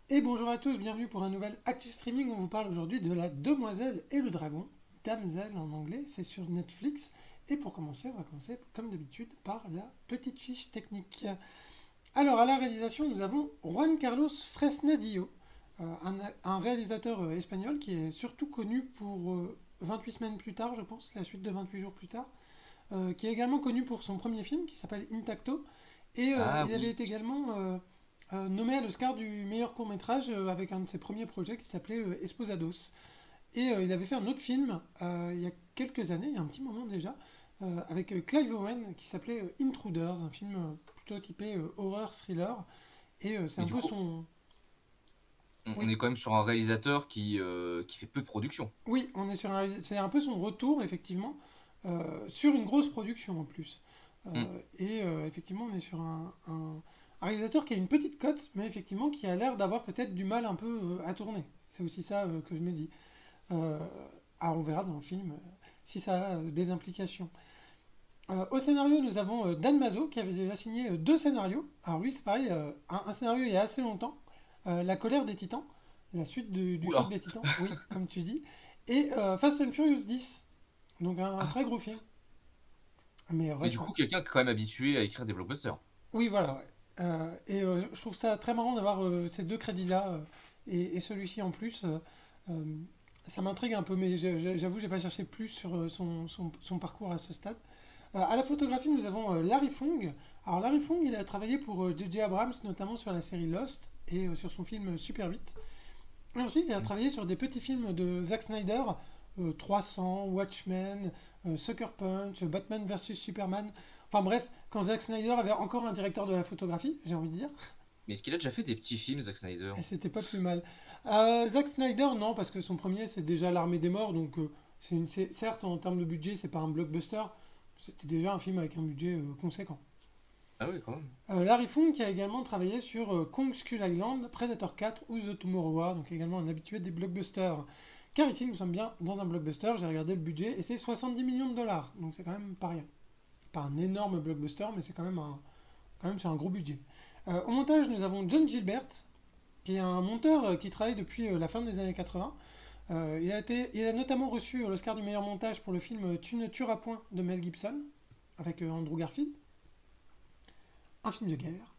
Et bonjour à tous, bienvenue pour un nouvel Actu Streaming. On vous parle aujourd'hui de La Demoiselle et le Dragon, Damsel en anglais, c'est sur Netflix. Et pour commencer, on va commencer comme d'habitude par la petite fiche technique. Alors à la réalisation, nous avons Juan Carlos Fresnadillo, un réalisateur espagnol qui est surtout connu pour 28 semaines plus tard, je pense, la suite de 28 jours plus tard, qui est également connu pour son premier film qui s'appelle Intacto. Et Ah il avait oui, été également nommé à l'Oscar du meilleur court-métrage avec un de ses premiers projets qui s'appelait Esposados. Et il avait fait un autre film il y a quelques années, il y a un petit moment déjà, avec Clive Owen qui s'appelait Intruders, un film plutôt typé horreur, thriller. Et c'est mais un du peu coup, son... on Oui, est quand même sur un réalisateur qui fait peu de production. oui, on est sur c'est un peu son retour, effectivement, sur une grosse production en plus. Hmm. Et effectivement, on est sur un réalisateur qui a une petite cote, mais effectivement qui a l'air d'avoir peut-être du mal un peu à tourner. C'est aussi ça que je me dis. Euh, on verra dans le film si ça a des implications. Au scénario, nous avons Dan Mazo qui avait déjà signé deux scénarios. Alors lui, c'est pareil, un scénario il y a assez longtemps, La colère des titans, la suite du choc Oula. des titans, oui, comme tu dis, et Fast and Furious 10, donc un Ah. très gros film, mais Mais du récent. coup, quelqu'un qui est quand même habitué à écrire des blockbusters. Oui, voilà, ouais. Et je trouve ça très marrant d'avoir ces deux crédits-là et celui-ci en plus. Euh, Ça m'intrigue un peu, mais j'avoue, j'ai pas cherché plus sur son parcours à ce stade. À la photographie, nous avons Larry Fong. Alors Larry Fong, il a travaillé pour J.J. Abrams, notamment sur la série Lost et sur son film Super 8. Et ensuite, il a Hmm. travaillé sur des petits films de Zack Snyder, 300, Watchmen, Sucker Punch, Batman vs Superman. Enfin bref, quand Zack Snyder avait encore un directeur de la photographie, j'ai envie de dire, Mais est-ce qu'il a déjà fait des petits films, Zack Snyder? et c'était pas plus mal. Zack Snyder, non, parce que son premier, c'est déjà L'Armée des Morts, donc certes, en termes de budget, c'est pas un blockbuster, c'était déjà un film avec un budget conséquent. Ah oui, quand même. Larry Fong qui a également travaillé sur Kong Skull Island, Predator 4 ou The Tomorrow War, donc également un habitué des blockbusters. Car ici nous sommes bien dans un blockbuster, j'ai regardé le budget et c'est 70 millions de dollars, donc c'est quand même pas rien. Pas un énorme blockbuster, mais c'est quand même sur un gros budget. Au montage, nous avons John Gilbert, qui est un monteur qui travaille depuis la fin des années 80. Il a notamment reçu l'Oscar du meilleur montage pour le film Tu ne tueras point de Mel Gibson, avec Andrew Garfield, un film de guerre.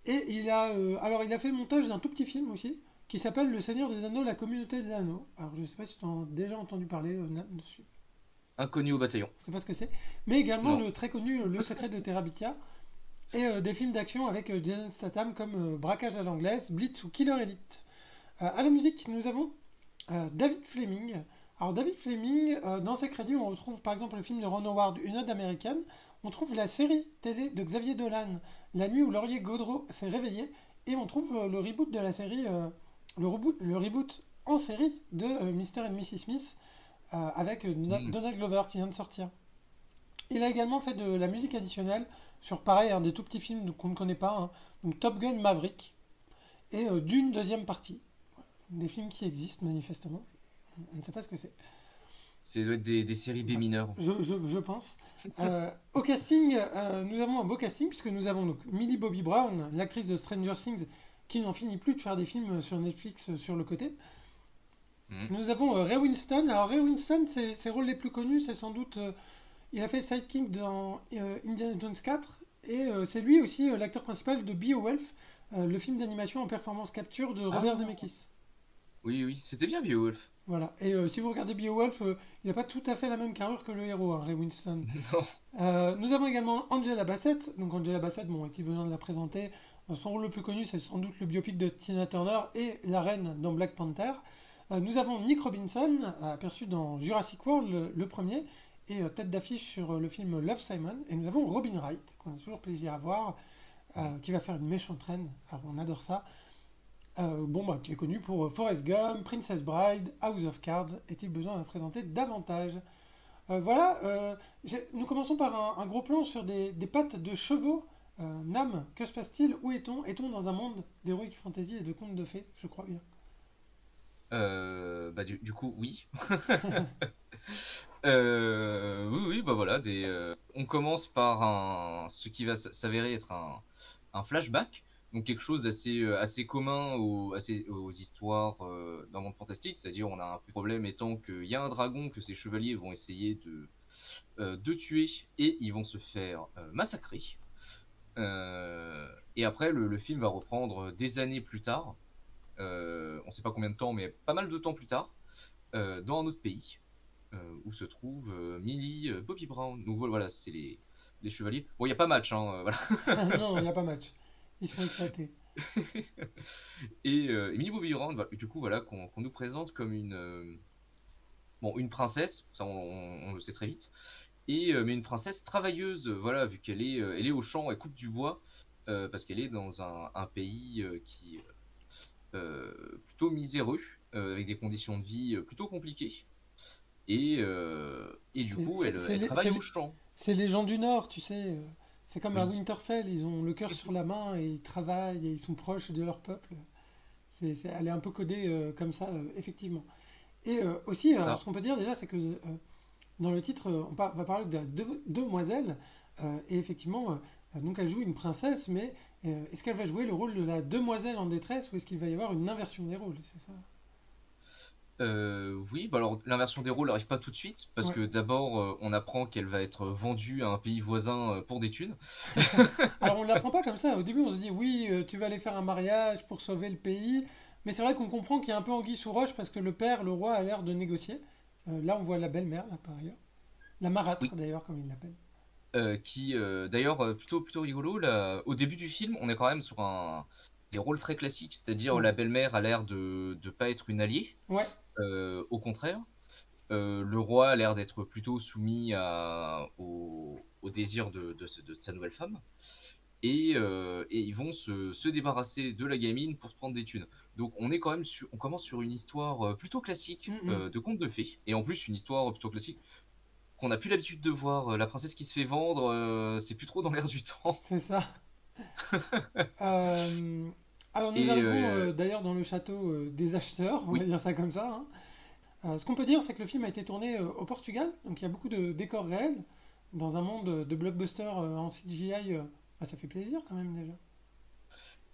Et alors il a fait le montage d'un tout petit film aussi, qui s'appelle Le Seigneur des Anneaux, la communauté des Anneaux. Alors je ne sais pas si tu en as déjà entendu parler dessus, Inconnu au bataillon. je ne sais pas ce que c'est. Mais également Non. le très connu Le Secret de Terabithia, et des films d'action avec Jason Statham comme Braquage à l'anglaise, Blitz ou Killer Elite. À la musique, nous avons David Fleming. Alors David Fleming, dans ses crédits, on retrouve par exemple le film de Ron Howard, Une ode américaine. On trouve la série télé de Xavier Dolan, La nuit où Laurier Gaudreau s'est réveillé. Et on trouve le reboot de la série, le reboot en série de Mr. et Mrs. Smith avec Hmm. Donald Glover qui vient de sortir. Il a également fait de la musique additionnelle sur pareil, des tout petits films qu'on ne connaît pas, hein. Donc Top Gun Maverick et Dune deuxième partie. Des films qui existent manifestement. On ne sait pas ce que c'est. C'est doit être des séries B Enfin, mineures. je pense. Au casting, nous avons un beau casting puisque nous avons donc Millie Bobby Brown, l'actrice de Stranger Things, qui n'en finit plus de faire des films sur Netflix sur le côté. Hmm. Nous avons Ray Winston. Alors Ray Winston, ses rôles les plus connus, c'est sans doute... il a fait Sidekick dans Indiana Jones 4 et c'est lui aussi l'acteur principal de Beowulf, le film d'animation en performance capture de Robert Ah, Zemeckis. oui, oui, c'était bien Beowulf. Voilà. Et si vous regardez Beowulf, il n'a pas tout à fait la même carrure que le héros, hein, Ray Winston. Non. Nous avons également Angela Bassett. Donc Angela Bassett, bon, est-il besoin de la présenter? Son rôle le plus connu, c'est sans doute le biopic de Tina Turner et la reine dans Black Panther. Nous avons Nick Robinson, aperçu dans Jurassic World, le premier, et tête d'affiche sur le film Love Simon. Et nous avons Robin Wright, qu'on a toujours plaisir à voir, Hmm. qui va faire une méchante reine. Alors on adore ça. Bon, bah, qui est connu pour Forrest Gump, Princess Bride, House of Cards. Est-il besoin de la présenter davantage? Voilà, nous commençons par un gros plan sur des pattes de chevaux. Nam, que se passe-t-il? Où est-on? Est-on dans un monde d'heroic fantasy et de contes de fées? Je crois bien. Bah du coup, oui. Oui, oui, bah voilà, on commence par ce qui va s'avérer être un flashback Donc quelque chose d'assez assez commun aux histoires d'un monde fantastique, c'est-à-dire on a un problème étant qu'il y a un dragon que ces chevaliers vont essayer de tuer et ils vont se faire massacrer. Et après le film va reprendre des années plus tard, on ne sait pas combien de temps, mais pas mal de temps plus tard, dans un autre pays où se trouve Millie Bobby Brown. Donc voilà, c'est les chevaliers. Bon, il n'y a pas match, hein, voilà. Non, il n'y a pas match. Ils se font éclater. Et Millie Bobby Brown, du coup, voilà, qu'on nous présente comme bon, une princesse, ça on le sait très vite, mais une princesse travailleuse, voilà, vu elle est au champ, elle coupe du bois, parce qu'elle est dans un pays qui plutôt miséreux, avec des conditions de vie plutôt compliquées. Et du C'est coup, c'est- c'est elle les, travaille au champ. c'est les gens du Nord, tu sais. C'est comme à Oui. Winterfell, ils ont le cœur sur la main et ils travaillent et ils sont proches de leur peuple. Elle est un peu codée comme ça, effectivement. Et aussi, Ça. ce qu'on peut dire déjà, c'est que dans le titre, va parler de la demoiselle. Et effectivement, donc elle joue une princesse, mais est-ce qu'elle va jouer le rôle de la demoiselle en détresse ou est-ce qu'il va y avoir une inversion des rôles? C'est ça? Oui, bah alors l'inversion des rôles n'arrive pas tout de suite, parce Ouais. que d'abord on apprend qu'elle va être vendue à un pays voisin pour des thunes. Alors on ne l'apprend pas comme ça. Au début, on se dit oui, tu vas aller faire un mariage pour sauver le pays. Mais c'est vrai qu'on comprend qu'il y a un peu anguille sous roche parce que le père, le roi, a l'air de négocier. Là, on voit la belle-mère, là, par ailleurs. La marâtre, Oui. d'ailleurs, comme il l'appelle. Qui d'ailleurs plutôt rigolo là, au début du film on est quand même sur des rôles très classiques, c'est-à-dire Ouais. la belle-mère a l'air de pas être une alliée, Ouais, au contraire. Le roi a l'air d'être plutôt soumis au désir de sa nouvelle femme. Et ils vont se débarrasser de la gamine pour se prendre des thunes. Donc on est quand même on commence sur une histoire plutôt classique mm, de conte de fées, et en plus une histoire plutôt classique qu'on n'a plus l'habitude de voir. La princesse qui se fait vendre, c'est plus trop dans l'air du temps. c'est ça. Euh, alors nous Et arrivons d'ailleurs dans le château des acheteurs, on va oui, dire ça comme ça, hein. Ce qu'on peut dire, c'est que le film a été tourné au Portugal, donc il y a beaucoup de décors réels, dans un monde de blockbuster en CGI. Bah, ça fait plaisir quand même déjà.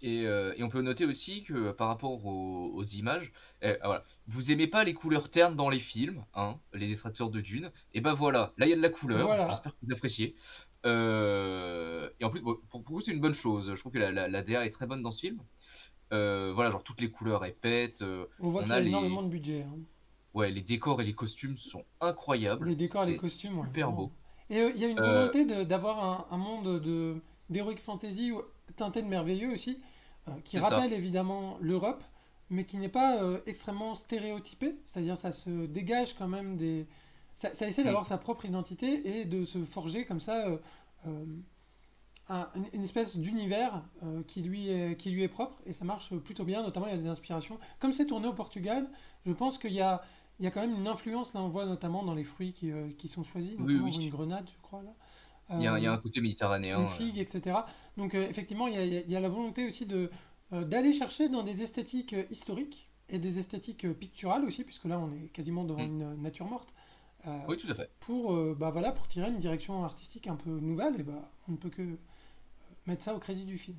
et on peut noter aussi que par rapport aux images, voilà, vous aimez pas les couleurs ternes dans les films, hein, les détracteurs de Dune, et ben voilà, là il y a de la couleur, Voilà, j'espère que vous appréciez. Et en plus, bon, pour vous, c'est une bonne chose. Je trouve que la DA est très bonne dans ce film. Voilà, genre toutes les couleurs répètent. on voit On qu'il y a a énormément de budget, hein. ouais, les décors et les costumes sont incroyables. Les décors, les C'est costumes, ouais, super vraiment. beau. Et il y a une Euh, volonté d'avoir un monde d'heroic fantasy teinté de merveilleux aussi, qui c'est ça. rappelle évidemment l'Europe, mais qui n'est pas extrêmement stéréotypé, c'est-à-dire ça se dégage quand même des... Ça essaie Mm. d'avoir sa propre identité et de se forger comme ça euh, une espèce d'univers qui lui est propre, et ça marche plutôt bien, notamment il y a des inspirations. Comme c'est tourné au Portugal, je pense il y a quand même une influence, là on voit notamment dans les fruits qui sont choisis, Oui, notamment on voit une oui. grenade, je crois, là. Il y a Euh, un côté méditerranéen. une figue, etc. Donc effectivement, il y a la volonté aussi d'aller chercher dans des esthétiques historiques et des esthétiques picturales aussi, puisque là on est quasiment devant Mm. une nature morte, euh, Oui, tout à fait. pour, bah, voilà, pour tirer une direction artistique un peu nouvelle, et bah, on ne peut que mettre ça au crédit du film.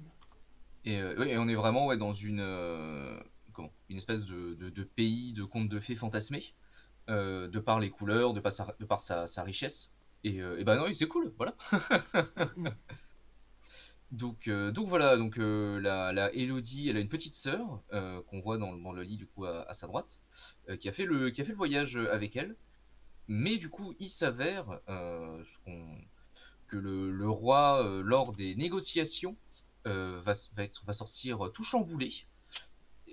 Oui, et on est vraiment ouais, dans une espèce de pays de contes de fées fantasmés, de par les couleurs, de par sa richesse. Et bah non, oui, c'est cool, voilà. Mm, mm. Donc voilà, donc la Elodie, elle a une petite sœur qu'on voit dans le lit du coup à sa droite, qui a fait le voyage avec elle. Mais du coup, il s'avère que le roi, lors des négociations, va sortir tout chamboulé.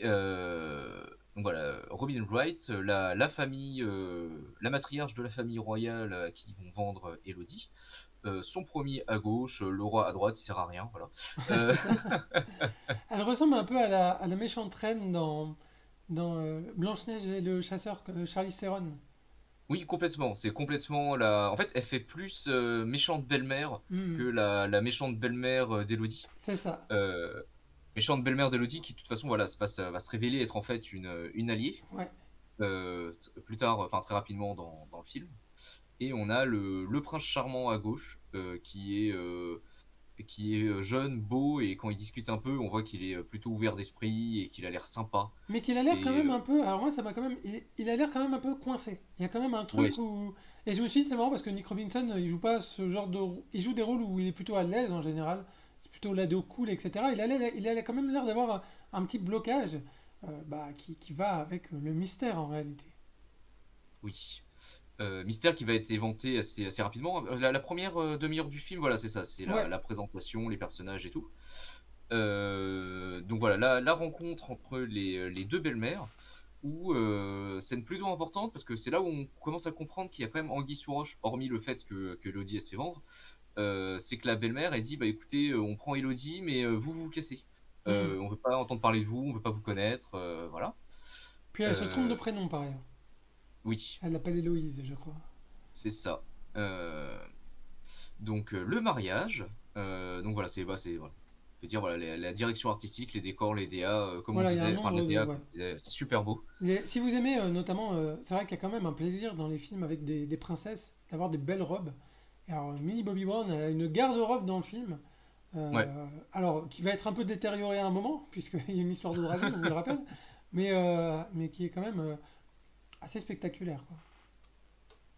Donc voilà, Robin Wright, la famille, la matriarche de la famille royale à qui ils vont vendre Elodie, son premier à gauche, le roi à droite, il sert à rien, voilà. Euh, C'est ça. Elle ressemble un peu à la méchante reine dans Blanche-Neige et le chasseur, Charlie Theron. oui, complètement. C'est complètement la. En fait, elle fait plus méchante belle-mère que Mm, la méchante belle-mère d'Elodie. c'est ça. Euh, Méchante belle-mère d'Elodie qui, de toute façon, voilà, va se révéler être en fait une alliée Ouais. plus tard, enfin très rapidement dans le film. Et on a le prince charmant à gauche qui est qui est jeune, beau, et quand il discute un peu, on voit qu'il est plutôt ouvert d'esprit et qu'il a l'air sympa. Mais qu'il a l'air quand Et même un peu. Alors moi, ça m'a quand même. Il a l'air quand même un peu coincé. Il y a quand même un ouais, truc où. Et je me suis dit, c'est marrant parce que Nick Robinson, il joue pas ce genre de. Il joue des rôles où il est plutôt à l'aise en général. C'est plutôt l'ado cool, etc. Il a quand même l'air d'avoir un petit blocage qui va avec le mystère en réalité. oui. Mystère qui va être éventé assez rapidement. La première demi-heure du film, voilà, c'est ça, c'est Ouais. la présentation, les personnages et tout. Donc voilà, la rencontre entre les deux belles-mères, où c'est une plutôt importante parce que c'est là où on commence à comprendre qu'il y a quand même anguille sous roche, hormis le fait que Elodie elle se fait vendre. C'est que la belle-mère elle dit bah écoutez, on prend Elodie, mais vous vous cassez. Hmm. On veut pas entendre parler de vous, on veut pas vous connaître, voilà. Puis elle se trompe de Euh, prénom par ailleurs. oui, Elle l'appelle Héloïse, je crois. c'est ça. Euh, donc le mariage, donc voilà, voilà. Je veux dire voilà, la direction artistique, les décors, les DA, comme on Voilà, il y a un disait, enfin la nombre de. DA, Ouais. comme on disait, c'est super beau. Si vous aimez notamment, c'est vrai qu'il y a quand même un plaisir dans les films avec des princesses, c'est d'avoir des belles robes. Et alors, Millie Bobby Brown elle a une garde-robe dans le film, Ouais, alors qui va être un peu détériorée à un moment, puisqu'il y a une histoire de dragon, je vous le rappelle, mais qui est quand même assez spectaculaire, quoi.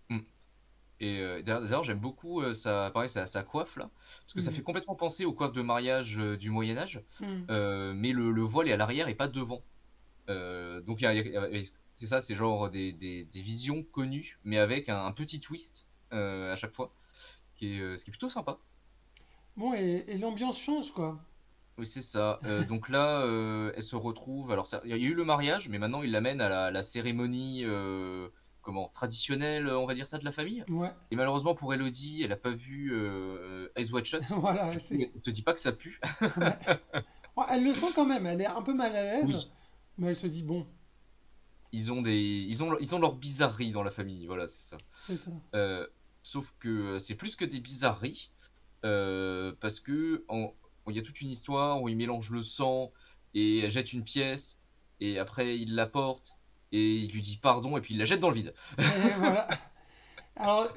mm. Et d'ailleurs, j'aime beaucoup pareil, sa coiffe là, parce que ça fait Mhm. complètement penser aux coiffes de mariage du Moyen Âge, Mhm. mais le voile est à l'arrière et pas devant. Donc c'est ça, c'est genre des visions connues, mais avec un petit twist à chaque fois, ce qui est plutôt sympa. Bon, et l'ambiance change, quoi. Oui, c'est ça. Donc là, elle se retrouve. Alors, il y a eu le mariage, mais maintenant il l'amène à la cérémonie comment, traditionnelle, on va dire ça, de la famille. Ouais, Et malheureusement pour Elodie, elle n'a pas vu Eyes Wide Shut. voilà, Du coup, elle se dit pas que ça pue. Ouais. Ouais, elle le sent quand même, elle est un peu mal à l'aise, Oui, mais elle se dit, bon, ils ont leur bizarrerie dans la famille. Voilà, c'est ça. c'est ça. Euh, Sauf que c'est plus que des bizarreries. Parce que il y a toute une histoire où il mélange le sang et elle jette une pièce et après il la porte et il lui dit pardon et puis il la jette dans le vide. Et voilà. Alors,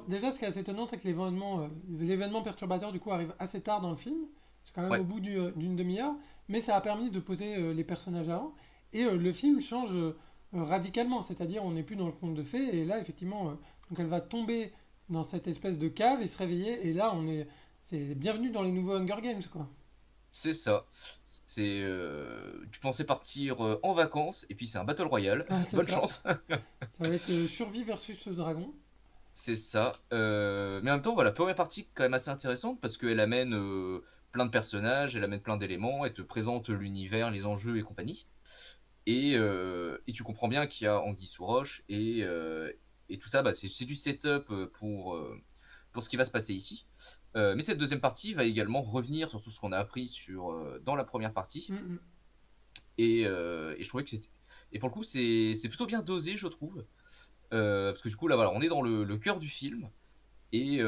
déjà, ce qui est assez étonnant, c'est que l'événement perturbateur, du coup, arrive assez tard dans le film. C'est quand même au Ouais, bout d'une demi-heure. Mais ça a permis de poser les personnages avant. Et le film change radicalement. C'est-à-dire, on n'est plus dans le conte de fées. Et là, effectivement, donc elle va tomber dans cette espèce de cave et se réveiller. Et là, c'est bienvenue dans les nouveaux Hunger Games, quoi. c'est ça. Tu pensais partir en vacances et puis c'est un battle royale. Ah, c'est Bonne ça. chance. Ça va être survie versus le dragon. C'est ça. Mais en même temps, voilà, première partie quand même assez intéressante parce qu'elle amène plein de personnages, elle amène plein d'éléments, elle te présente l'univers, les enjeux et compagnie. Et tu comprends bien qu'il y a Anguille sous roche et tout ça, bah, c'est du setup pour ce qui va se passer ici. Mais cette deuxième partie va également revenir sur tout ce qu'on a appris dans la première partie. Mm, mm. Et je trouvais que c'était. Et pour le coup, c'est plutôt bien dosé, je trouve. Parce que du coup, là, voilà, on est dans le cœur du film et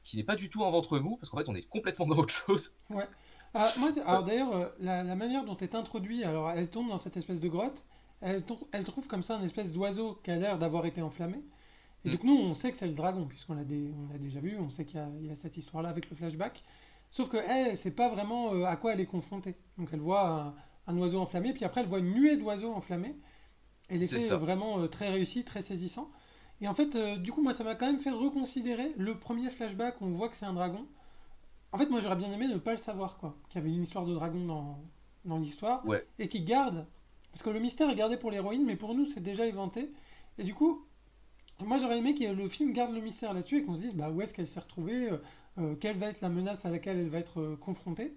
qui n'est pas du tout un ventre mou, parce qu'en fait, on est complètement dans autre chose. Ouais. Ah, moi, alors d'ailleurs, la manière dont est introduit, alors elle tombe dans cette espèce de grotte, elle trouve comme ça un espèce d'oiseau qui a l'air d'avoir été enflammé. Et Mm, donc nous, on sait que c'est le dragon, on l'a déjà vu, on sait il y a cette histoire-là avec le flashback. Sauf que elle sait pas vraiment à quoi elle est confrontée. Donc elle voit un oiseau enflammé, puis après elle voit une nuée d'oiseaux enflammés. Et c'est l'effet est ça. vraiment très réussi, très saisissant. Et en fait, du coup, moi, ça m'a quand même fait reconsidérer le premier flashback où on voit que c'est un dragon. En fait, moi, j'aurais bien aimé ne pas le savoir, quoi. Qu'il y avait une histoire de dragon dans l'histoire. Ouais, Et qui garde. Parce que le mystère est gardé pour l'héroïne, mais pour nous, c'est déjà éventé. Et du coup, moi, j'aurais aimé que le film garde le mystère là-dessus et qu'on se dise, bah, où est-ce qu'elle s'est retrouvée, quelle va être la menace à laquelle elle va être confrontée.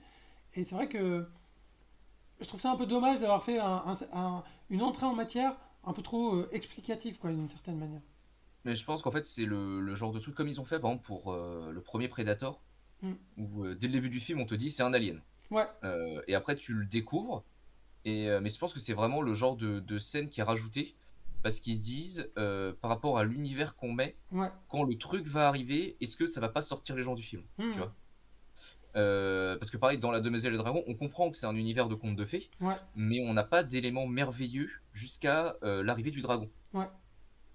Et c'est vrai que je trouve ça un peu dommage d'avoir fait une entrée en matière un peu trop explicative, quoi, d'une certaine manière. mais je pense qu'en fait, c'est le genre de truc comme ils ont fait, par exemple, pour le premier Predator, Hmm. où dès le début du film, on te dit c'est un alien. Ouais, Et après, tu le découvres. Mais je pense que c'est vraiment le genre de scène qui est rajouté parce qu'ils se disent, par rapport à l'univers qu'on met, ouais. quand le truc va arriver, est-ce que ça va pas sortir les gens du film, tu Hmm. vois? Parce que pareil, dans La Demoiselle et le Dragon, on comprend que c'est un univers de contes de fées, Ouais, mais on n'a pas d'éléments merveilleux jusqu'à l'arrivée du dragon. ouais.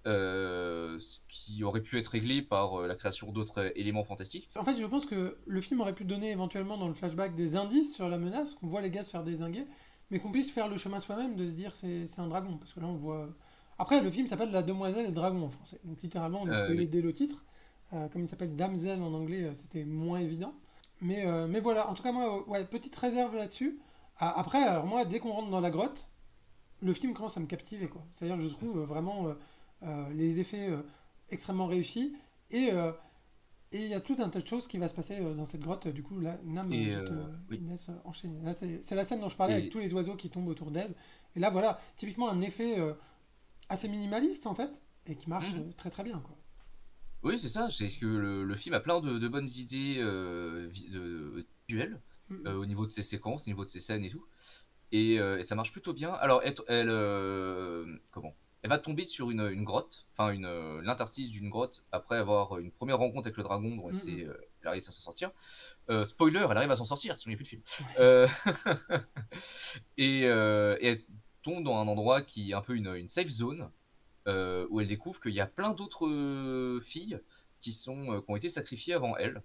ce qui aurait pu être réglé par la création d'autres éléments fantastiques. En fait, je pense que le film aurait pu donner éventuellement dans le flashback des indices sur la menace, qu'on voit les gars se faire dézinguer, mais qu'on puisse faire le chemin soi-même de se dire c'est un dragon. Parce que là, on voit. Après, le film s'appelle La Demoiselle et le Dragon en français. Donc littéralement, on est spoilé Oui. dès le titre. Comme il s'appelle Damsel en anglais, c'était moins évident. Mais voilà, en tout cas, moi, ouais, petite réserve là-dessus. Après, alors moi, dès qu'on rentre dans la grotte, le film commence à me captiver, quoi. C'est-à-dire que je trouve vraiment les effets extrêmement réussis. Et et il y a tout un tas de choses qui va se passer dans cette grotte. Du coup, là, Nam, Et je te oui. laisse enchaîner. Là, c'est la scène dont je parlais avec Et tous les oiseaux qui tombent autour d'elle. Et là, voilà, typiquement un effet assez minimaliste, en fait, et qui marche Mhm. très très bien, quoi. Oui, c'est ça. C'est que le film a plein de bonnes idées visuelles Mm, au niveau de ses séquences, au niveau de ses scènes et tout. Et ça marche plutôt bien. Alors, comment? Elle va tomber sur une grotte, enfin l'interstice d'une grotte, après avoir une première rencontre avec le dragon dont mm, mm. elle arrive à s'en sortir. Spoiler, elle arrive à s'en sortir, sinon il n'y a plus de film. Ouais. Euh, et elle tombe dans un endroit qui est un peu une safe zone, où elle découvre qu'il y a plein d'autres filles qui ont été sacrifiées avant elle.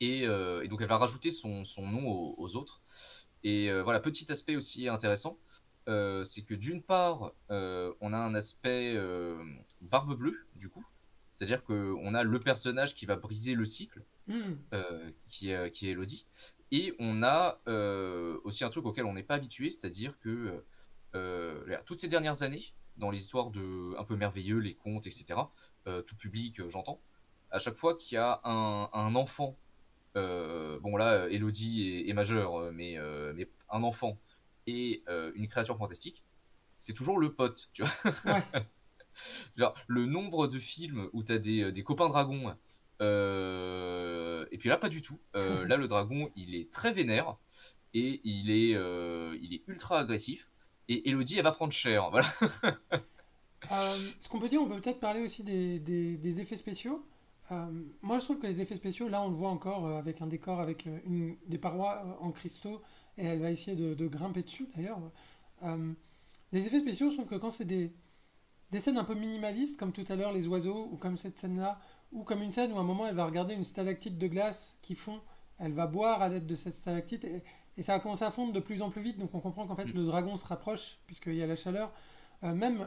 Et donc elle va rajouter son nom aux autres. Et voilà, petit aspect aussi intéressant, c'est que d'une part, on a un aspect barbe bleue, du coup. C'est-à-dire qu'on a le personnage qui va briser le cycle, Mm. qui est Elodie. Et on a aussi un truc auquel on n'est pas habitué, c'est-à-dire que toutes ces dernières années, dans les histoires un peu merveilleux, les contes, etc., tout public, j'entends, à chaque fois qu'il y a un enfant, bon là, Elodie est majeure, mais un enfant et une créature fantastique, c'est toujours le pote, tu vois. Ouais. Genre, le nombre de films où t'as des copains dragons, et puis là, pas du tout. Là, le dragon, il est très vénère et il est ultra agressif. Et Elodie, elle va prendre cher. Voilà. Ce qu'on peut dire, on peut peut-être parler aussi des effets spéciaux. Euh, Moi, je trouve que les effets spéciaux, là, on le voit encore avec un décor avec des parois en cristaux, et elle va essayer de grimper dessus, d'ailleurs. Euh, les effets spéciaux, je trouve que quand c'est des scènes un peu minimalistes, comme tout à l'heure les oiseaux, ou comme cette scène-là, ou comme une scène où à un moment elle va regarder une stalactite de glace qui fond, elle va boire à l'aide de cette stalactite, et ça va commencer à fondre de plus en plus vite, donc on comprend qu'en fait Mm. le dragon se rapproche, puisqu'il y a la chaleur. Même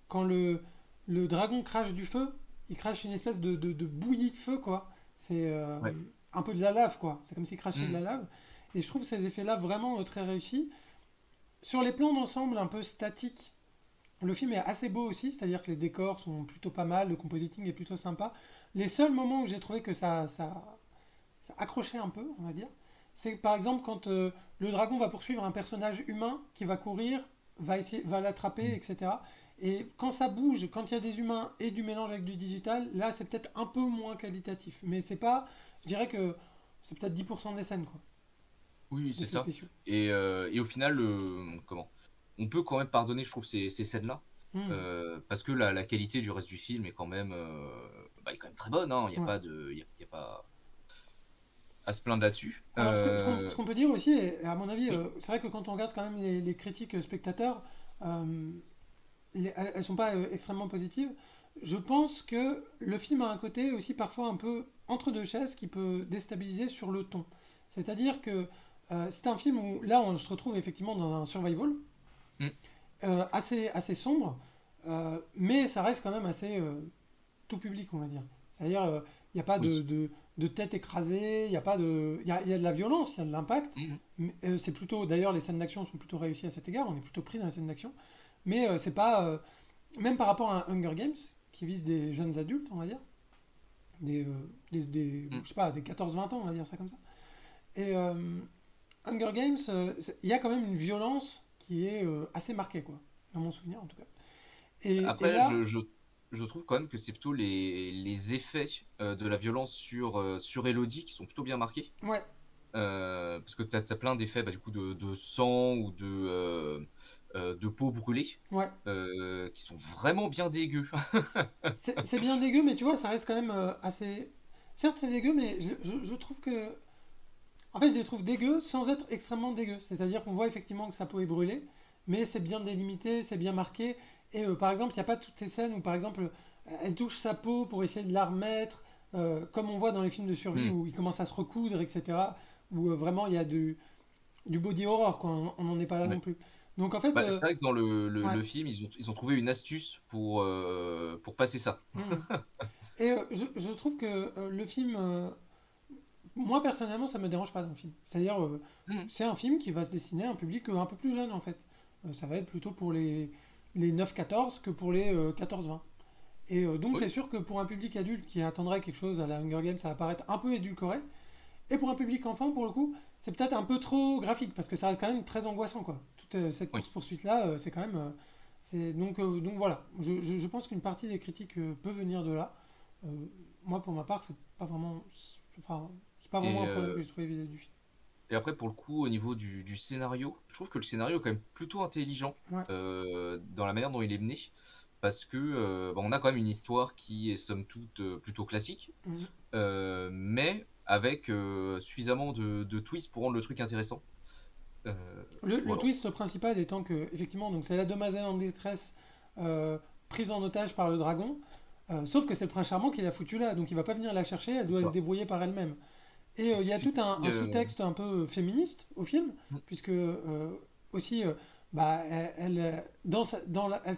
quand le dragon crache du feu, il crache une espèce de bouillie de feu, quoi. C'est Ouais. un peu de la lave, quoi. C'est comme s'il crachait de Mm. la lave. Et je trouve ces effets-là vraiment très réussis. Sur les plans d'ensemble un peu statiques, le film est assez beau aussi, c'est-à-dire que les décors sont plutôt pas mal, le compositing est plutôt sympa. Les seuls moments où j'ai trouvé que ça accrochait un peu, on va dire, c'est par exemple quand le dragon va poursuivre un personnage humain qui va courir, va l'attraper, Mm. etc. Et quand ça bouge, quand il y a des humains et du mélange avec du digital, là c'est peut-être un peu moins qualitatif. Mais c'est pas, je dirais que c'est peut-être 10% des scènes, quoi, Oui, c'est d'effets ça. spéciaux. Et au final, comment? On peut quand même pardonner, je trouve, ces scènes-là. Hmm, Parce que la qualité du reste du film est quand même, est quand même très bonne. Hein. Il n'y a ouais. pas y a pas à se plaindre là-dessus. Alors, ce qu'on peut dire aussi, et à mon avis, Oui. c'est vrai que quand on regarde quand même les critiques spectateurs, euh, elles sont pas extrêmement positives. Je pense que le film a un côté aussi parfois un peu entre deux chaises qui peut déstabiliser sur le ton. C'est-à-dire que c'est un film où là on se retrouve effectivement dans un survival Mm. assez sombre, mais ça reste quand même assez tout public, on va dire. C'est-à-dire, il n'y a pas Oui. de tête écrasée, il y a pas de, il y a de la violence, il y a de l'impact. Mm. Mais, c'est plutôt, d'ailleurs, les scènes d'action sont plutôt réussies à cet égard. On est plutôt pris dans les scènes d'action, mais c'est pas, même par rapport à un Hunger Games qui vise des jeunes adultes, on va dire, Mm. je sais pas, des 14-20 ans, on va dire ça comme ça. Et Hunger Games, il y a quand même une violence qui est assez marquée, quoi, dans mon souvenir en tout cas. Et Après, là, je trouve quand même que c'est plutôt les effets de la violence sur Elodie qui sont plutôt bien marqués. ouais, Parce que t'as plein d'effets du coup de sang ou de peau brûlée ouais. qui sont vraiment bien dégueux. C'est bien dégueu, mais tu vois, ça reste quand même assez. Certes, c'est dégueu, mais je trouve que. En fait, je les trouve dégueux sans être extrêmement dégueu. C'est-à-dire qu'on voit effectivement que sa peau est brûlée, mais c'est bien délimité, c'est bien marqué. Et par exemple, il n'y a pas toutes ces scènes où, par exemple, elle touche sa peau pour essayer de la remettre, comme on voit dans les films de survie Hmm. où il commence à se recoudre, etc. Où vraiment il y a du body horror, quoi. On n'en est pas là non Ouais. plus. Donc en fait, Bah, c'est vrai que dans ouais. le film, ils ont trouvé une astuce pour passer ça. Mhm. Et je trouve que le film, moi personnellement, ça me dérange pas dans le film. C'est-à-dire, Hmm. c'est un film qui va se destiner à un public un peu plus jeune en fait. Ça va être plutôt pour les 9-14 que pour les 14-20. Et donc c'est Oui, sûr que pour un public adulte qui attendrait quelque chose à la Hunger Games, ça va paraître un peu édulcoré. Et pour un public enfant, pour le coup, c'est peut-être un peu trop graphique parce que ça reste quand même très angoissant, quoi. Toute cette oui. course-poursuite là, c'est quand même. Donc voilà, je pense qu'une partie des critiques peut venir de là. Euh, Moi, pour ma part, c'est pas vraiment. Enfin, c'est pas vraiment Et, un problème que j'ai trouvé vis-à-vis du film. et après, pour le coup, au niveau du scénario, je trouve que le scénario est quand même plutôt intelligent Ouais. dans la manière dont il est mené. Parce que bah, on a quand même une histoire qui est somme toute plutôt classique, Mhm. mais avec suffisamment de twists pour rendre le truc intéressant. Le Voilà. twist principal étant que, effectivement, donc c'est la demoiselle en détresse euh, prise en otage par le dragon. Sauf que c'est le prince charmant qui l'a foutu là, donc il va pas venir la chercher, elle C'est doit se ça. débrouiller par elle-même. Et il y a C'est tout un qui, sous-texte un peu féministe au film, puisque aussi, bah, elle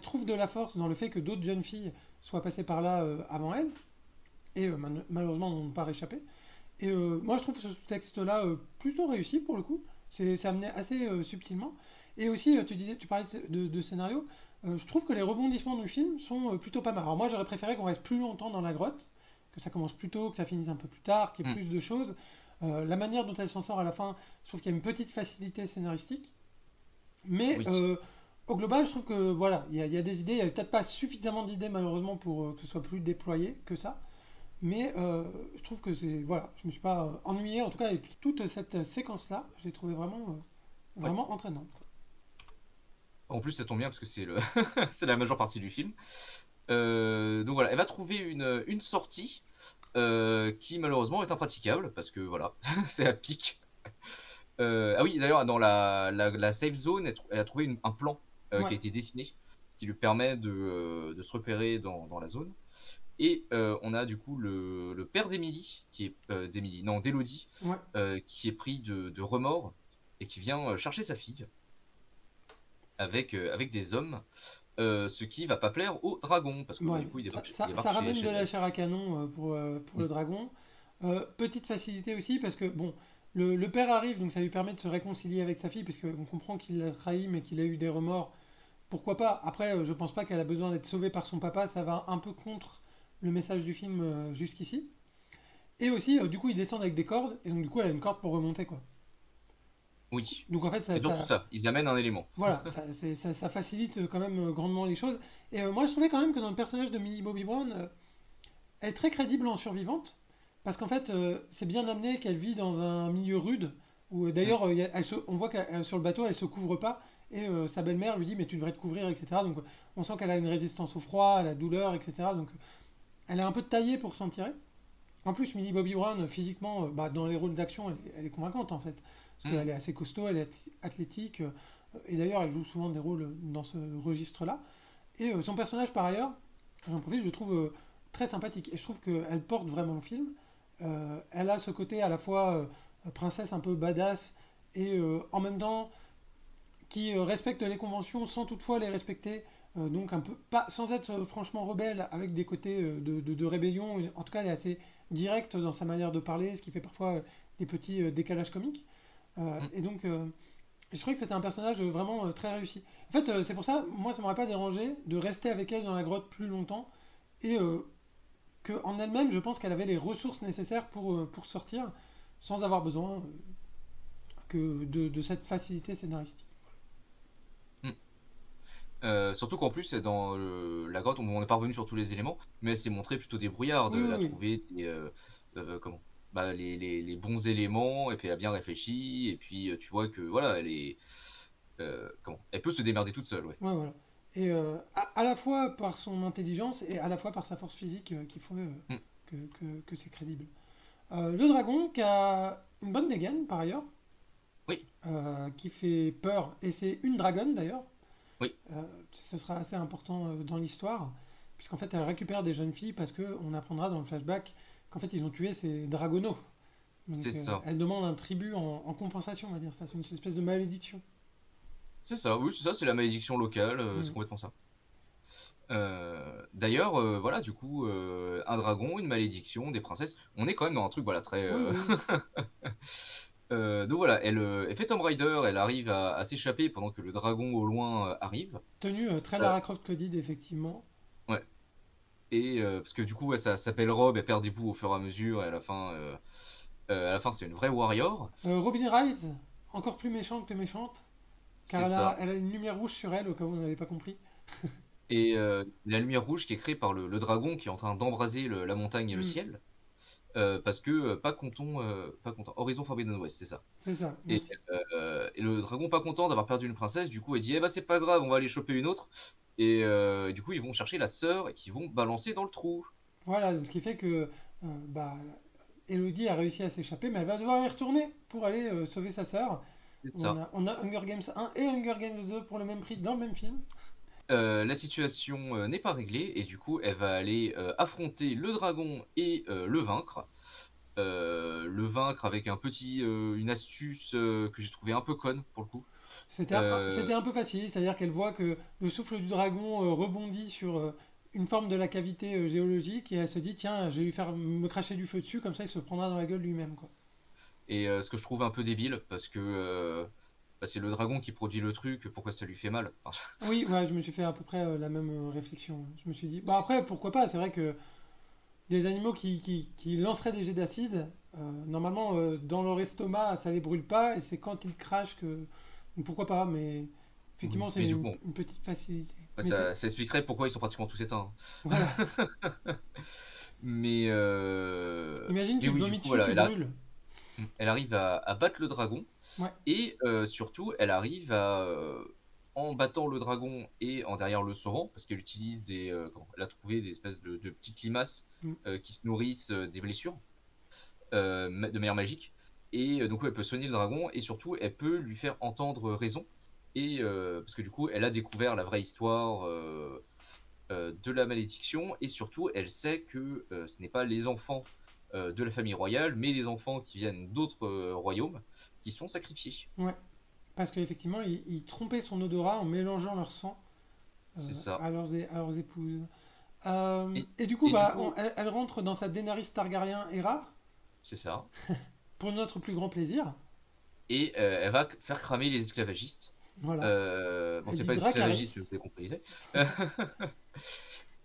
trouve de la force dans le fait que d'autres jeunes filles soient passées par là avant elle, et malheureusement n'ont pas réchappé. Et moi je trouve ce sous-texte-là plutôt réussi pour le coup, c'est amené assez subtilement. Et aussi, tu parlais de scénario, je trouve que les rebondissements du film sont plutôt pas mal. Alors moi j'aurais préféré qu'on reste plus longtemps dans la grotte, que ça commence plus tôt, que ça finisse un peu plus tard, qu'il y ait hmm, plus de choses. La manière dont elle s'en sort à la fin, je trouve qu'il y a une petite facilité scénaristique. Mais oui. au global, je trouve que voilà, il y a des idées, il n'y avait peut-être pas suffisamment d'idées malheureusement pour que ce soit plus déployé que ça. Mais je trouve que c'est. Voilà, je me suis pas ennuyé, en tout cas, avec toute cette séquence-là, je l'ai trouvé Ouais. vraiment entraînante. En plus, ça tombe bien parce que c'est c'est la majeure partie du film. Donc voilà, elle va trouver une sortie qui malheureusement est impraticable parce que voilà, c'est à pic. Ah oui, d'ailleurs, dans la safe zone, elle a trouvé un plan Ouais, qui a été dessiné, ce qui lui permet de se repérer dans la zone. Et on a du coup le père d'Emily, qui est d'Emily, non, d'Elodie, ouais, qui est pris de remords et qui vient chercher sa fille avec des hommes, ce qui va pas plaire au dragon, parce que bah, ouais. du coup il Ça débarque ramène chez de la elle. chair à canon pour Mm. le dragon. Petite facilité aussi, parce que, bon, le père arrive, donc ça lui permet de se réconcilier avec sa fille, parce qu'on comprend qu'il l'a trahi, mais qu'il a eu des remords. Pourquoi pas? Après, je pense pas qu'elle a besoin d'être sauvée par son papa, ça va un peu contre le message du film jusqu'ici. Et aussi, du coup, ils descendent avec des cordes, et donc du coup, elle a une corde pour remonter, quoi. Oui, Donc en fait, c'est surtout ça, ils amènent un élément. voilà, ça facilite quand même grandement les choses. Et moi, je trouvais quand même que dans le personnage de Millie Bobby Brown, elle est très crédible en survivante, parce qu'en fait, c'est bien amené qu'elle vit dans un milieu rude, où Mm. d'ailleurs, on voit que sur le bateau, elle se couvre pas, et sa belle-mère lui dit, mais tu devrais te couvrir, etc. Donc on sent qu'elle a une résistance au froid, à la douleur, etc. Donc elle est un peu taillée pour s'en tirer. En plus, Millie Bobby Brown, physiquement, bah, dans les rôles d'action, elle est convaincante en fait. Parce Mm. qu'elle est assez costaud, elle est athlétique. Et d'ailleurs, elle joue souvent des rôles dans ce registre-là. Et son personnage, par ailleurs, j'en profite, je le trouve très sympathique. Et je trouve qu'elle porte vraiment le film. Elle a ce côté à la fois princesse un peu badass et en même temps qui respecte les conventions sans toutefois les respecter. Donc un peu pas sans être franchement rebelle avec des côtés de rébellion. En tout cas, elle est assez directe dans sa manière de parler, ce qui fait parfois des petits décalages comiques. Mm. Et donc, je trouvais que c'était un personnage vraiment très réussi. En fait, c'est pour ça, moi, ça m'aurait pas dérangé de rester avec elle dans la grotte plus longtemps et que en elle-même, je pense qu'elle avait les ressources nécessaires pour sortir sans avoir besoin que de cette facilité scénaristique. Mm. Surtout qu'en plus, dans la grotte, on n'est pas revenu sur tous les éléments, mais elle s'est montrée plutôt débrouillarde. Oui, Elle oui, a oui. trouvé comment? Bah, les bons éléments, et puis elle a bien réfléchi, et puis tu vois que voilà, elle est. Comment? Elle peut se démerder toute seule, ouais. Ouais, voilà. Et à la fois par son intelligence et à la fois par sa force physique qui fait Mm. que c'est crédible. Le dragon qui a une bonne dégaine par ailleurs, Oui, qui fait peur, et c'est une dragonne d'ailleurs. Oui, Ce sera assez important dans l'histoire, puisqu'en fait elle récupère des jeunes filles parce qu'on apprendra dans le flashback qu'en fait ils ont tué ces dragonos. c'est Donc ça. elle demande un tribut en compensation, on va dire ça. C'est une espèce de malédiction. C'est ça, oui, c'est ça, c'est la malédiction locale, c'est Mm. complètement ça. D'ailleurs, voilà, du coup, un dragon, une malédiction, des princesses, on est quand même dans un truc, voilà, très. Oui, oui. Donc voilà, elle fait Tomb Raider, elle arrive à s'échapper pendant que le dragon au loin arrive. Tenue très Euh, Lara Croft Coded, effectivement. ouais, et parce que du coup, ouais, ça s'appelle Rob, elle perd des bouts au fur et à mesure, et à la fin c'est une vraie warrior. Robin Wright, encore plus méchante que méchante, car C'est ça. elle a une lumière rouge sur elle, au cas où vous n'avez pas compris. Et la lumière rouge qui est créée par le dragon qui est en train d'embraser la montagne et le Mm. ciel. Parce que pas content. Horizon Forbidden West, c'est ça. C'est ça, Et, merci. et le dragon pas content d'avoir perdu une princesse, du coup, il dit, eh bah c'est pas grave, on va aller choper une autre. Et du coup, ils vont chercher la sœur et qui vont balancer dans le trou. Voilà, donc ce qui fait que bah, Elodie a réussi à s'échapper, mais elle va devoir y retourner pour aller sauver sa sœur. C'est ça. On a Hunger Games 1 et Hunger Games 2 pour le même prix dans le même film. La situation n'est pas réglée et du coup, elle va aller affronter le dragon et le vaincre. Le vaincre avec une astuce que j'ai trouvé un peu conne pour le coup. C'était Euh, un peu facile, c'est-à-dire qu'elle voit que le souffle du dragon rebondit sur une forme de la cavité géologique et elle se dit tiens, je vais lui faire me cracher du feu dessus, comme ça il se prendra dans la gueule lui-même, quoi. et ce que je trouve un peu débile parce que bah, c'est le dragon qui produit le truc, pourquoi ça lui fait mal? Enfin, Oui, ouais, je me suis fait à peu près la même réflexion. Je me suis dit, bah après, pourquoi pas, c'est vrai que des animaux qui lanceraient des jets d'acide, normalement, dans leur estomac, ça les brûle pas, et c'est quand ils crachent que. Donc pourquoi pas, mais effectivement, oui. c'est Mais du coup, bon, une petite facilité. bah, Mais c'est. ça expliquerait pourquoi ils sont pratiquement tous éteints. Voilà. Mais, Imagine, mais tu te oui, du vomis coup, dessus, voilà, tu brûles. elle arrive à battre le dragon. Ouais, Et surtout, elle arrive en battant le dragon et en derrière le sauvant, parce qu'elle utilise elle a trouvé des espèces de petites limaces mm, qui se nourrissent des blessures de manière magique. Et donc, ouais, elle peut soigner le dragon et surtout, elle peut lui faire entendre raison. Et parce que du coup, elle a découvert la vraie histoire de la malédiction et surtout, elle sait que ce n'est pas les enfants de la famille royale, mais les enfants qui viennent d'autres royaumes qui sont sacrifiés. ouais. Parce qu'effectivement, ils trompaient son odorat en mélangeant leur sang C'est ça. à leurs épouses. Et, Et du coup, et du bah, coup, elle rentre dans sa Daenerys Targaryen era, c'est ça. pour notre plus grand plaisir. Et elle va faire cramer les esclavagistes. Voilà. Bon, Elle c'est dit pas les esclavagistes, Dracarys. vous avez compris l'idée.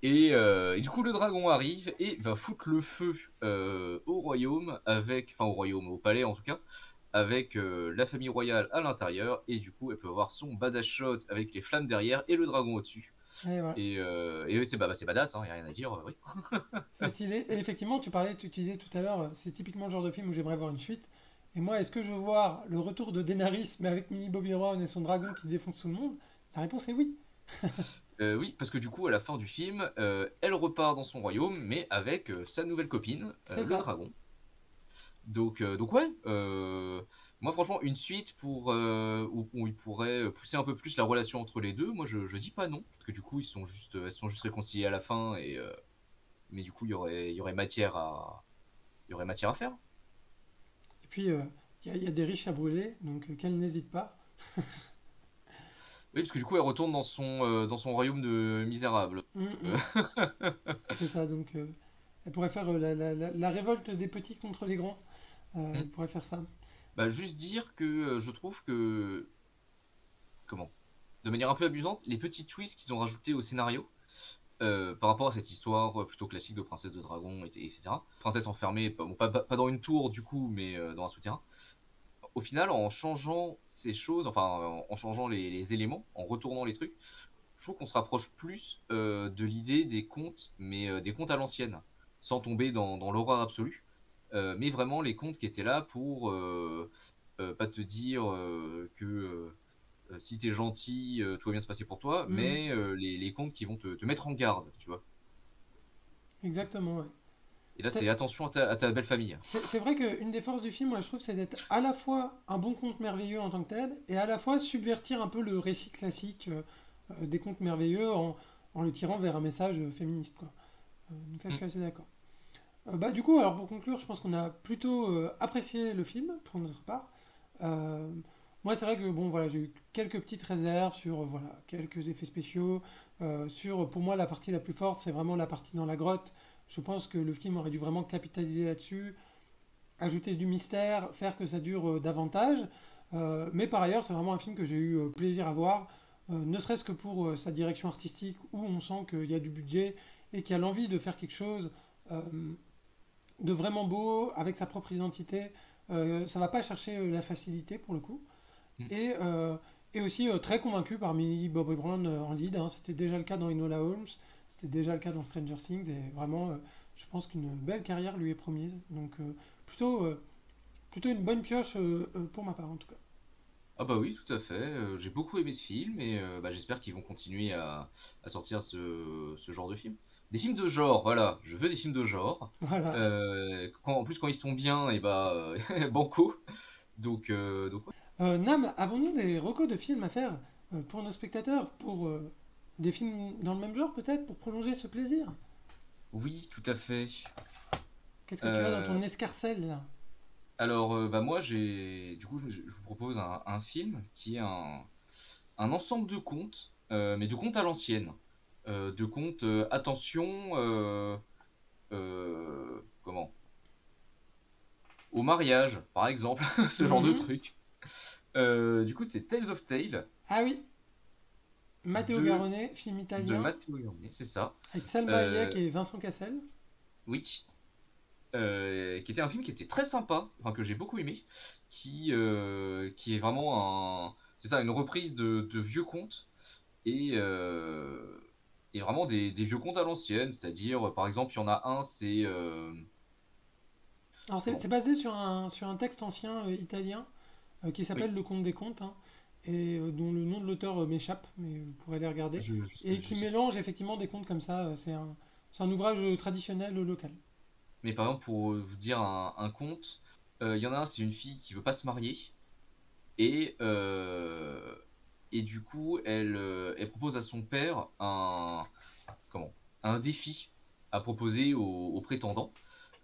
Et du coup, le dragon arrive et va foutre le feu au royaume, enfin au royaume, au palais en tout cas, avec la famille royale à l'intérieur. Et du coup, elle peut avoir son badass shot avec les flammes derrière et le dragon au-dessus. Et voilà. Et c'est badass, hein, y a rien à dire, oui. C'est stylé. Et effectivement, tu disais tout à l'heure, c'est typiquement le genre de film où j'aimerais voir une suite. Et moi, est-ce que je veux voir le retour de Daenerys, mais avec Millie Bobby Brown et son dragon qui défonce tout le monde? La réponse est oui. Oui, parce que du coup, à la fin du film, elle repart dans son royaume, mais avec sa nouvelle copine, C'est le ça. dragon. Donc ouais, moi franchement, une suite où il pourrait pousser un peu plus la relation entre les deux, moi je dis pas non, parce que du coup, elles sont juste réconciliées à la fin, mais du coup, il y aurait il y aurait matière à faire. Et puis, il y a des riches à brûler, donc qu'elle n'hésite pas. Oui, parce que du coup, elle retourne dans son royaume de misérables. Hum, Euh, hum. C'est ça, donc elle pourrait faire la révolte des petits contre les grands. Elle pourrait faire ça. Bah, juste dire que je trouve que, comment, de manière un peu amusante, les petits twists qu'ils ont rajoutés au scénario, par rapport à cette histoire plutôt classique de princesse de dragon, etc. Princesse enfermée, bon, pas dans une tour du coup, mais dans un souterrain. Au final, en changeant ces choses, enfin en changeant les éléments, en retournant les trucs, je trouve qu'on se rapproche plus de l'idée des contes, mais des contes à l'ancienne, sans tomber dans l'horreur absolue, mais vraiment les contes qui étaient là pour pas te dire que si t'es gentil, tout va bien se passer pour toi, Hum, mais les contes qui vont te mettre en garde, tu vois. exactement, ouais. Et là, c'est attention à ta belle famille. C'est vrai qu'une des forces du film, moi, je trouve, c'est d'être à la fois un bon conte merveilleux en tant que tel, et à la fois subvertir un peu le récit classique. des contes merveilleux en le tirant vers un message féministe, quoi. Donc ça, je Mm. suis assez d'accord. Du coup, alors pour conclure, je pense qu'on a plutôt apprécié le film, pour notre part. Euh, Moi, c'est vrai que bon, voilà, j'ai eu quelques petites réserves sur voilà, quelques effets spéciaux. Pour moi, la partie la plus forte, c'est vraiment la partie dans la grotte. Je pense que le film aurait dû vraiment capitaliser là-dessus, ajouter du mystère, faire que ça dure davantage. Mais par ailleurs, c'est vraiment un film que j'ai eu plaisir à voir, ne serait-ce que pour sa direction artistique, où on sent qu'il y a du budget et qu'il y a l'envie de faire quelque chose euh, de vraiment beau, avec sa propre identité. Ça va pas chercher la facilité pour le coup. Mm. Et, euh, et aussi très convaincu par Millie Bobby Brown en lead, hein. C'était déjà le cas dans Enola Holmes, c'était déjà le cas dans Stranger Things, et vraiment, je pense qu'une belle carrière lui est promise. Donc plutôt, plutôt une bonne pioche pour ma part en tout cas. Ah bah oui, tout à fait. J'ai beaucoup aimé ce film et bah, j'espère qu'ils vont continuer à sortir ce genre de film. Des films de genre, voilà. Je veux des films de genre. Voilà. En plus, quand ils sont bien, et bah banco. Donc ouais. Nam, avons-nous des recos de films à faire pour nos spectateurs, pour des films dans le même genre peut-être, pour prolonger ce plaisir? Oui, tout à fait. Qu'est-ce que tu as dans Euh, ton escarcelle là? alors, bah moi, du coup, je vous propose un film qui est un ensemble de contes, mais de contes à l'ancienne. De contes, attention, comment? Au mariage, par exemple, ce genre de Mhm. truc. Du coup, c'est Tales of Tale Ah oui, Matteo de, Garonnet, film de italien, Matteo Iorni, c'est ça. avec Salma Hayek Euh, et Vincent Cassel. oui, qui était un film qui était très sympa, enfin que j'ai beaucoup aimé, qui est vraiment c'est ça, une reprise de vieux contes et, euh, et vraiment des vieux contes à l'ancienne, c'est-à-dire, par exemple, il y en a un, c'est Alors c'est comment? basé sur un texte ancien italien qui Oui, s'appelle Le Conte des Contes, hein, et dont le nom de l'auteur m'échappe, mais vous pourrez aller regarder, et je qui sais. mélange effectivement des contes comme ça. C'est un ouvrage traditionnel local. Mais par exemple, pour vous dire un conte, il y en a un, c'est une fille qui veut pas se marier et et du coup, elle propose à son père comment, un défi à proposer aux prétendants,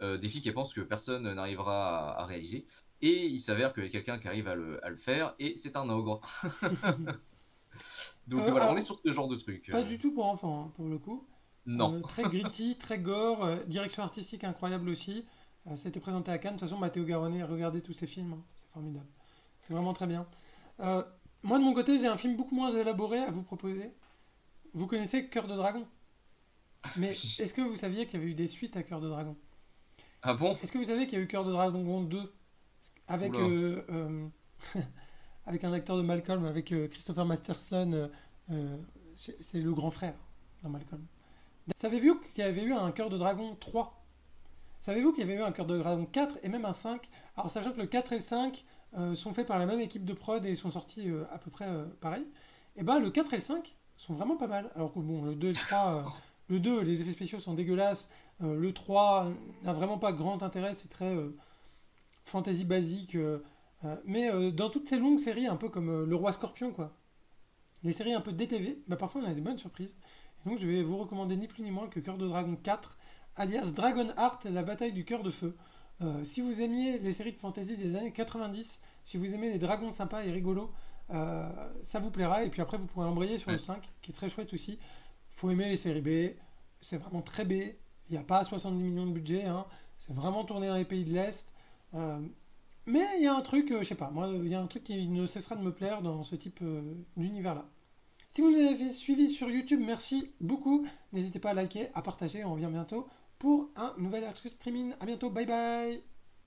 défi qu'elle pense que personne n'arrivera à réaliser. Et il s'avère qu'il y a quelqu'un qui arrive à le faire, et c'est un ogre. Donc voilà, on est Alors, sur ce genre de truc. pas du tout pour enfants, hein, pour le coup. Non. Très gritty, très gore, direction artistique incroyable aussi. Ça a été présenté à Cannes. De toute façon, Matteo Garonnet, regardez tous ses films, hein, c'est formidable. C'est vraiment très bien. Euh, Moi, de mon côté, j'ai un film beaucoup moins élaboré à vous proposer. Vous connaissez Cœur de Dragon, mais Oui. est-ce que vous saviez qu'il y avait eu des suites à Cœur de Dragon? Ah bon? Est-ce que vous savez qu'il y a eu Cœur de Dragon 2 avec, Oula. avec un acteur de Malcolm, avec Christopher Masterson, c'est le grand frère dans Malcolm. Savez-vous qu'il y avait eu un Cœur de Dragon 3? Savez-vous qu'il y avait eu un Cœur de Dragon 4 et même un 5? Alors, sachant que le 4 et le 5 sont faits par la même équipe de prod et sont sortis à peu près pareil, et bah le 4 et le 5 sont vraiment pas mal. Alors que bon, le 2 et le 3, le 2, les effets spéciaux sont dégueulasses. Le 3 n'a vraiment pas grand intérêt, c'est très fantasy basique. Mais dans toutes ces longues séries, un peu comme Le Roi Scorpion, quoi, les séries un peu DTV, bah parfois on a des bonnes surprises. Et donc je vais vous recommander ni plus ni moins que Cœur de Dragon 4, alias Dragonheart, la bataille du cœur de feu. Si vous aimiez les séries de fantasy des années 90, si vous aimez les dragons sympas et rigolos, ça vous plaira. Et puis après, vous pourrez embrayer sur le Ouais. 5, qui est très chouette aussi. Faut aimer les séries B, c'est vraiment très B. Il n'y a pas 70 millions de budget, hein. C'est vraiment tourné dans les pays de l'Est. Euh, mais il y a un truc, je sais pas, moi, il y a un truc qui ne cessera de me plaire dans ce type d'univers-là. Si vous nous avez suivis sur YouTube, merci beaucoup. N'hésitez pas à liker, à partager. On revient bientôt pour un nouvel Artus Streaming. À bientôt, bye bye.